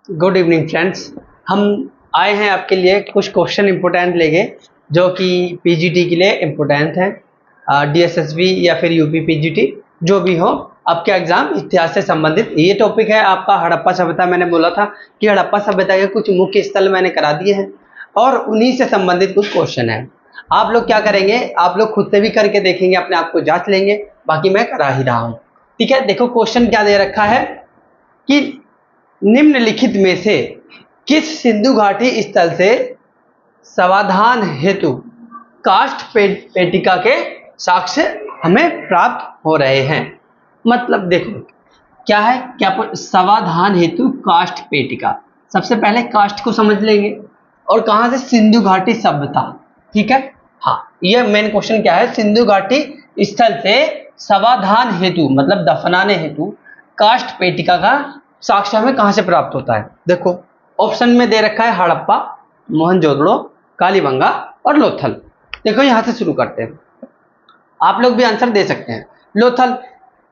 Good evening friends. हम आए हैं आपके लिए कुछ क्वेश्चन इंपॉर्टेंट लेके जो कि पीजीटी के लिए इम्पोर्टेंट हैं। डीएसएसबी या फिर यूपी पीजीटी जो भी हो, आपके एग्जाम इतिहास से संबंधित ये टॉपिक है आपका हड़प्पा सभ्यता। मैंने बोला था कि हड़प्पा सभ्यता के कुछ मुख्य स्थल मैंने करा दिए हैं और उन्हीं से संबंधित कुछ क्वेश्चन है। आप लोग क्या करेंगे, आप लोग खुद से भी करके देखेंगे, अपने आप को जांच लेंगे, बाकी मैं करा ही रहा हूँ। ठीक है, देखो क्वेश्चन क्या दे रखा है कि निम्नलिखित में से किस सिंधु घाटी स्थल से समाधान हेतु काष्ठ पेटिका के साक्ष्य हमें प्राप्त हो रहे हैं। मतलब देखो क्या है, क्या समाधान हेतु काष्ठ पेटिका। सबसे पहले काष्ठ को समझ लेंगे और कहां से, सिंधु घाटी सभ्यता। ठीक है, हाँ, यह मेन क्वेश्चन क्या है, सिंधु घाटी स्थल से समाधान हेतु मतलब दफनाने हेतु काष्ठ पेटिका का साक्ष्य हमें कहां से प्राप्त होता है। देखो ऑप्शन में दे रखा है हड़प्पा, मोहनजोदड़ो, कालीबंगा और लोथल। देखो यहां से शुरू करते हैं, आप लोग भी आंसर दे सकते हैं।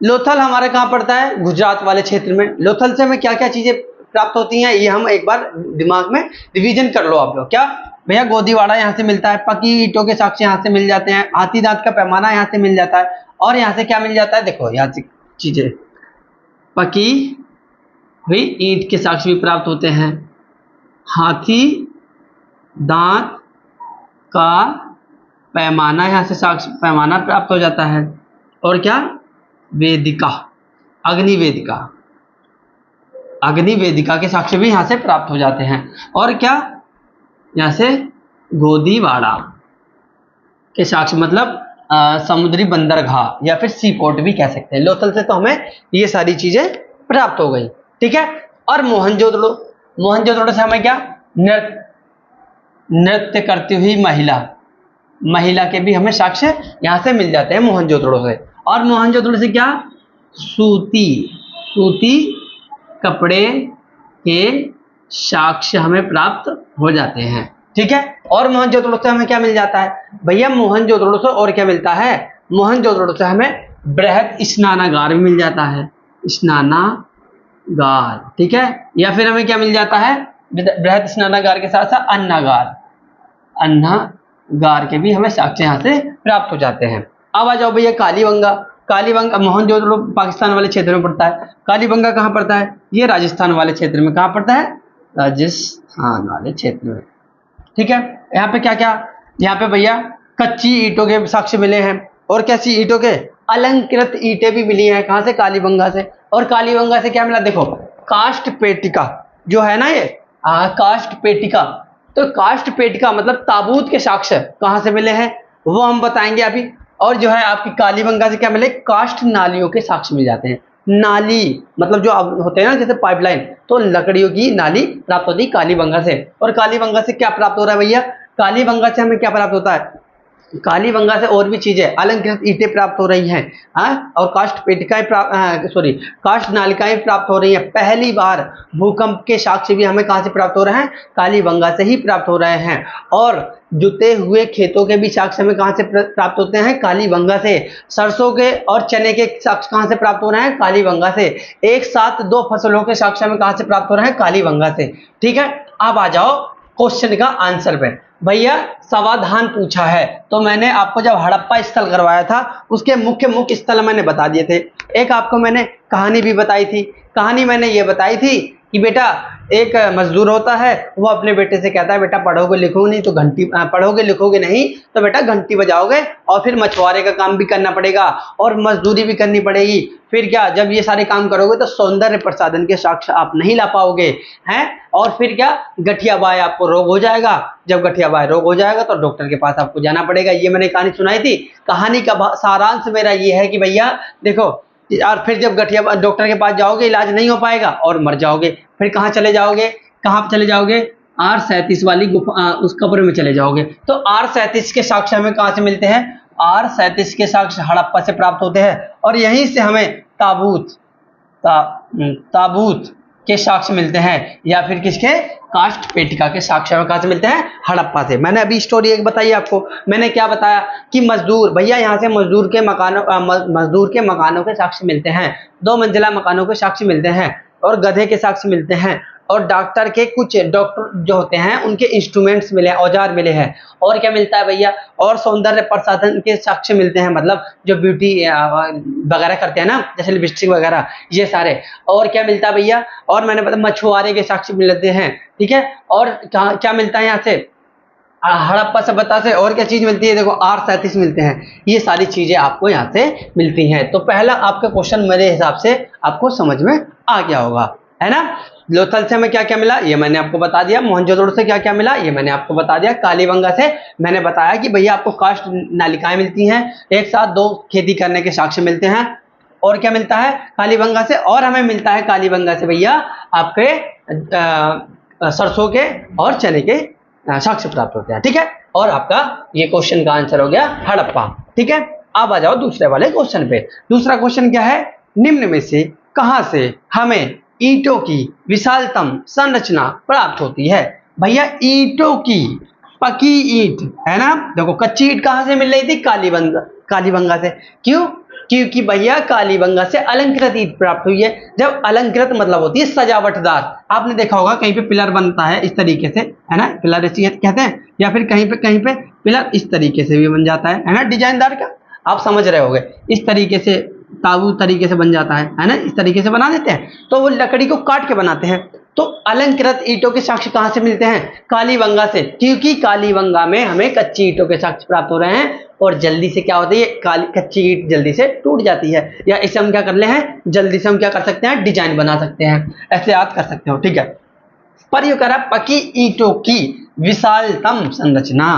लोथल हमारे कहां पड़ता है, गुजरात वाले क्षेत्र में। लोथल से हमें क्या क्या चीजें प्राप्त होती हैं ये हम एक बार दिमाग में रिवीजन कर लो आप लोग। क्या भैया, गोदीवाड़ा यहाँ से मिलता है, पकी ईंटों के साक्ष्य यहाँ से मिल जाते हैं, हाथी दांत का पैमाना यहाँ से मिल जाता है, और यहाँ से क्या मिल जाता है, देखो यहाँ से चीजें पकी हुई ईंट के साक्ष्य भी प्राप्त होते हैं, हाथी दांत का पैमाना यहाँ से साक्ष्य पैमाना प्राप्त हो जाता है, और क्या, वेदिका, अग्निवेदिका के साक्ष्य भी यहाँ से प्राप्त हो जाते हैं, और क्या, यहाँ से गोदीवाड़ा के साक्ष्य मतलब समुद्री बंदरगाह या फिर सी पोर्ट भी कह सकते हैं। लोथल से तो हमें ये सारी चीजें प्राप्त हो गई। ठीक है, और मोहनजोदड़ो से हमें क्या, नृत्य करती हुई महिला के भी हमें साक्ष्य यहां से मिल जाते हैं मोहनजोदड़ो से। और मोहनजोदड़ो से क्या, सूती कपड़े के साक्ष्य हमें प्राप्त हो जाते हैं। ठीक है, और मोहनजोदड़ो से हमें क्या मिल जाता है भैया, मोहनजोदड़ो से और क्या मिलता है, मोहनजोदड़ो से हमें बृहद स्नानागार भी मिल जाता है, स्नानागार। ठीक है, या फिर हमें क्या मिल जाता है, बृहद स्नानागार के साथ साथ अन्नागार के भी हमें साक्ष्य यहाँ से प्राप्त हो जाते हैं। अब आ जाओ भैया कालीबंगा मोहनजोदड़ो पाकिस्तान वाले क्षेत्र में पड़ता है, कालीबंगा कहाँ पड़ता है, ये राजस्थान वाले क्षेत्र में। कहाँ पड़ता है, राजस्थान वाले क्षेत्र में। ठीक है, यहाँ पे क्या क्या, यहाँ पे भैया कच्ची ईंटों के साक्ष्य मिले हैं, और कैसी ईंटों के, अलंकृत ईंटें भी मिली हैं। कहाँ से, कालीबंगा से। और कालीबंगा से क्या मिला, देखो काष्ठ पेटिका जो है ना, ये काष्ठ पेटिका, तो काष्ठ पेटिका मतलब ताबूत के साक्ष्य कहाँ से मिले हैं वो हम बताएंगे अभी। और जो है आपकी कालीबंगा से क्या मिले, काष्ठ नालियों के साक्ष्य मिल जाते हैं। नाली मतलब जो होते हैं ना, जैसे पाइपलाइन, तो लकड़ियों की नाली प्राप्त होती है कालीबंगा से। और कालीबंगा से क्या प्राप्त हो रहा है भैया, कालीबंगा से हमें क्या प्राप्त होता है, कालीबंगा से और भी चीजें, अलंकृत ईंटें प्राप्त हो रही हैं, और काष्ठ पेटिकाएं काष्ठ नालिकाएं प्राप्त हो रही हैं। पहली बार भूकंप के साक्ष्य भी हमें कहां से प्राप्त हो रहे हैं, कालीबंगा से ही प्राप्त हो रहे हैं। और जुते हुए खेतों के भी साक्ष्य हमें कहां से प्राप्त होते हैं, कालीबंगा से। सरसों के और चने के साक्ष्य कहां से प्राप्त हो रहे हैं, कालीबंगा से। एक साथ दो फसलों के साक्ष्य हमें कहां से प्राप्त हो रहे हैं, कालीबंगा से। ठीक है, अब आ जाओ क्वेश्चन का आंसर पे। भैया समाधान पूछा है, तो मैंने आपको जब हड़प्पा स्थल करवाया था उसके मुख्य स्थल मैंने बता दिए थे। एक आपको मैंने कहानी भी बताई थी। कहानी मैंने ये बताई थी कि बेटा एक मजदूर होता है, वो अपने बेटे से कहता है, बेटा पढ़ोगे लिखोगे नहीं तो बेटा घंटी बजाओगे, और फिर मछुआरे का काम भी करना पड़ेगा और मजदूरी भी करनी पड़ेगी। फिर क्या, जब ये सारे काम करोगे तो सौंदर्य प्रसाधन के साक्ष्य आप नहीं ला पाओगे हैं, और फिर क्या, गठिया बाय आपको रोग हो जाएगा। जब गठिया बाय रोग हो जाएगा तो डॉक्टर के पास आपको जाना पड़ेगा। ये मैंने कहानी सुनाई थी। कहानी का सारांश मेरा ये है कि भैया देखो, और फिर जब गठिया डॉक्टर के पास जाओगे इलाज नहीं हो पाएगा और मर जाओगे। फिर कहाँ चले जाओगे, R37 वाली गुफा, उस कब्र में चले जाओगे। तो R37 के साक्ष्य हमें कहाँ से मिलते हैं, R37 के साक्ष्य हड़प्पा से प्राप्त होते हैं, और यहीं से हमें ताबूत के साक्ष्य मिलते हैं, या फिर किसके, काष्ठ पेटिका के साक्ष्य कहां से मिलते हैं, हड़प्पा से। मैंने अभी स्टोरी एक बताई आपको, मैंने क्या बताया कि मजदूर, भैया यहां से मजदूर के मकानों के साक्ष्य मिलते हैं, 2 मंजिला मकानों के साक्ष्य मिलते हैं, और गधे के साक्ष्य मिलते हैं, और डॉक्टर के कुछ डॉक्टर जो होते हैं उनके इंस्ट्रूमेंट्स मिले, औजार मिले हैं। और क्या मिलता है भैया, और सौंदर्य प्रसाधन के साक्ष्य मिलते हैं, मतलब जो ब्यूटी वगैरह करते हैं ना, जैसे लिपस्टिक वगैरह, ये सारे। और क्या मिलता है भैया, और मैंने बताया मछुआरे के साक्ष्य मिलते हैं, ठीक है। और क्या मिलता है यहाँ से, हड़प्पा सभ्यता से और क्या चीज मिलती है, देखो R37 मिलते हैं। ये सारी चीजें आपको यहाँ से मिलती हैं। तो पहला आपका क्वेश्चन मेरे हिसाब से आपको समझ में आ गया होगा, है ना। लोथल से हमें क्या क्या मिला, ये मैंने आपको बता दिया। मोहनजोदड़ो से क्या क्या मिला, ये मैंने आपको बता दिया। कालीबंगा से मैंने बताया कि भैया आपको काष्ठ नालिकाएं मिलती हैं, एक साथ 2 खेती करने के साक्ष्य मिलते हैं। और क्या मिलता है कालीबंगा से, और हमें मिलता है कालीबंगा से भैया आपके सरसों के और चने के साक्ष्य प्राप्त होते हैं, ठीक है। और आपका ये क्वेश्चन का आंसर हो गया हड़प्पा, ठीक है। अब आ जाओ दूसरे वाले क्वेश्चन पे। दूसरा क्वेश्चन क्या है, निम्न में से कहां से हमें ईंटों की विशालतम संरचना प्राप्त होती है। भैया ईंटों की पकी ईंट, है ना। देखो कच्ची ईंट कहां से मिल रही थी, कालीबंगा से। क्यों, क्योंकि भैया कालीबंगा से अलंकृत ईंट प्राप्त हुई है। जब अलंकृत मतलब होती है सजावटदार, आपने देखा होगा कहीं पे पिलर बनता है इस तरीके से, है ना, पिलर ऐसे कहते हैं, या फिर कहीं पे पिलर इस तरीके से भी बन जाता है ना, डिजाइनदार का, आप समझ रहे होगे। इस तरीके से ताबू तरीके से बन जाता है ना, इस तरीके से बना देते हैं। तो वो लकड़ी को काट के बनाते हैं। तो अलंकृत ईंटों के साक्ष्य कहां से मिलते हैं, कालीबंगा से, क्योंकि कालीबंगा में हमें कच्ची ईंटों के साक्ष्य प्राप्त हो रहे हैं। और जल्दी से क्या होता है, ये कच्ची ईंट जल्दी से टूट जाती है, या इसे हम क्या कर ले हैं, जल्दी से हम क्या कर सकते हैं, डिजाइन बना सकते हैं, ऐसे याद कर सकते हो, ठीक है। पर ये कह रहा है पकी ईंटों की विशालतम संरचना।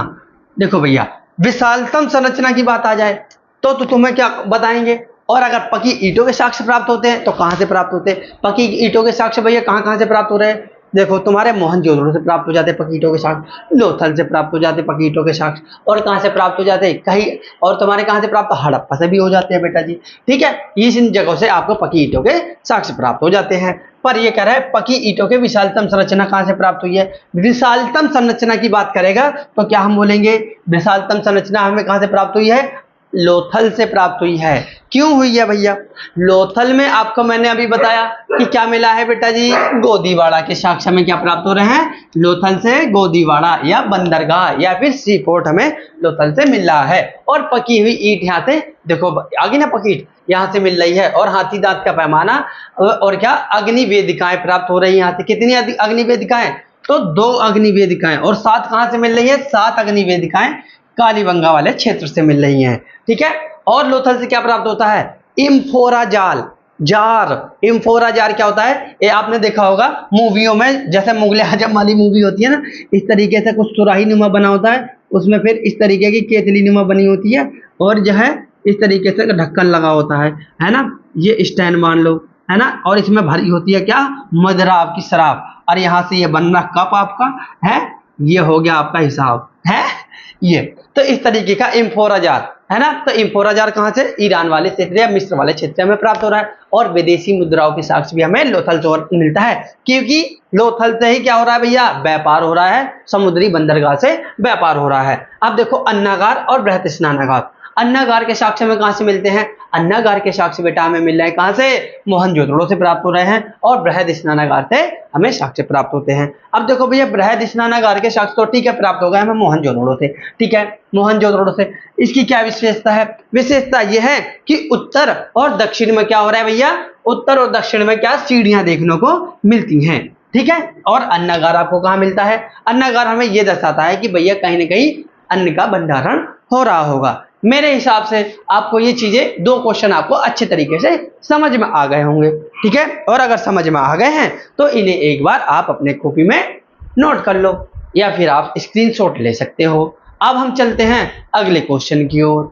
देखो भैया विशालतम संरचना की बात आ जाए तो तुम्हें क्या बताएंगे। और अगर पकी ईंटों के साक्ष्य प्राप्त होते हैं तो कहां से प्राप्त होते हैं, पकी ईंटों के साक्ष्य भैया कहां से प्राप्त हो रहे हैं। देखो तुम्हारे मोहनजोदड़ो से प्राप्त हो जाते हैं पकी ईंटों के साक्ष्य, लोथल से प्राप्त हो जाते पकी ईंटों के साक्ष्य, और कहां से प्राप्त हो जाते हैं कहीं, और तुम्हारे कहां से प्राप्त, हड़प्पा से भी हो जाते हैं बेटा जी, ठीक है। इन जगहों से आपको पकी ईंटों के साक्ष्य प्राप्त हो जाते हैं। पर ये कह रहा है पकी ईंटों के विशालतम संरचना कहां से प्राप्त हुई है। विशालतम संरचना की बात करेगा तो क्या हम बोलेंगे, विशालतम संरचना हमें कहां से प्राप्त हुई है, लोथल से प्राप्त हुई है। क्यों हुई है भैया, लोथल में आपको मैंने अभी बताया कि क्या मिला है बेटा जी, गोदीवाड़ा के साक्ष्य में क्या प्राप्त हो रहे हैं, लोथल से गोदीवाड़ा या बंदरगाह या फिर सी पोर्ट हमें लोथल से मिल रहा है। और पकी हुई ईंट यहाँ से देखो आगे ना, पकी ईंट यहाँ से मिल रही है। और हाथी दांत का पैमाना और क्या अग्नि वेदिकाएं प्राप्त हो रही है यहाँ से। कितनी अग्नि वेदिकाएं, तो 2 अग्नि वेदिकाएं। और 7 कहां से मिल रही है, 7 अग्नि वेदिकाएं कालीबंगा वाले क्षेत्र से मिल रही हैं, ठीक है। और लोथल से क्या प्राप्त होता है, इम्फोरा जार। इम्फोरा जार क्या होता है, ये आपने देखा होगा मूवियों में, जैसे मुगले आजम वाली मूवी होती है ना, इस तरीके से कुछ सुराही नुमा बना होता है, उसमें फिर इस तरीके की केतली नुमा बनी होती है, और जो है इस तरीके से ढक्कन लगा होता है ना, ये स्टैंड मान लो, है ना। और इसमें भरी होती है क्या, मदिरा आपकी शराब। और यहाँ से ये बन रहा कप आपका है, ये हो गया आपका हिसाब है ये। तो इस तरीके का इम्फोरा जार, है ना। तो इम्फोरा जार कहां से, ईरान वाले क्षेत्र या मिस्र वाले क्षेत्र में प्राप्त हो रहा है। और विदेशी मुद्राओं के साक्ष्य भी हमें लोथल से मिलता है, क्योंकि लोथल से ही क्या हो रहा है भैया, व्यापार हो रहा है, समुद्री बंदरगाह से व्यापार हो रहा है। अब देखो अन्नागार और बृहत स्नानागार। अन्नागार के साक्ष्य में कहां से मिलते हैं, अन्नागार के साक्ष्य बेटा हमें मिल रहे हैं कहां से, मोहनजोदड़ो से प्राप्त हो रहे हैं। और बृहद स्नानागार से हमें साक्ष्य प्राप्त होते हैं। अब देखो भैया बृहद स्नानागार के साक्ष्य तो ठीक है प्राप्त हो गए हमें मोहनजोदड़ो से, ठीक है, मोहनजोदड़ो से। इसकी क्या विशेषता है, विशेषता यह है कि उत्तर और दक्षिण में क्या हो रहा है भैया, उत्तर और दक्षिण में क्या सीढ़ियां देखने को मिलती हैं, ठीक है। और अन्नागार आपको कहां मिलता है, अन्नागार हमें यह दर्शाता है कि भैया कहीं ना कहीं अन्न का भंडारण हो रहा होगा। मेरे हिसाब से आपको ये चीजें 2 क्वेश्चन आपको अच्छे तरीके से समझ में आ गए होंगे, ठीक है। और अगर समझ में आ गए हैं तो इन्हें एक बार आप अपने कॉपी में नोट कर लो, या फिर आप स्क्रीनशॉट ले सकते हो। अब हम चलते हैं अगले क्वेश्चन की ओर।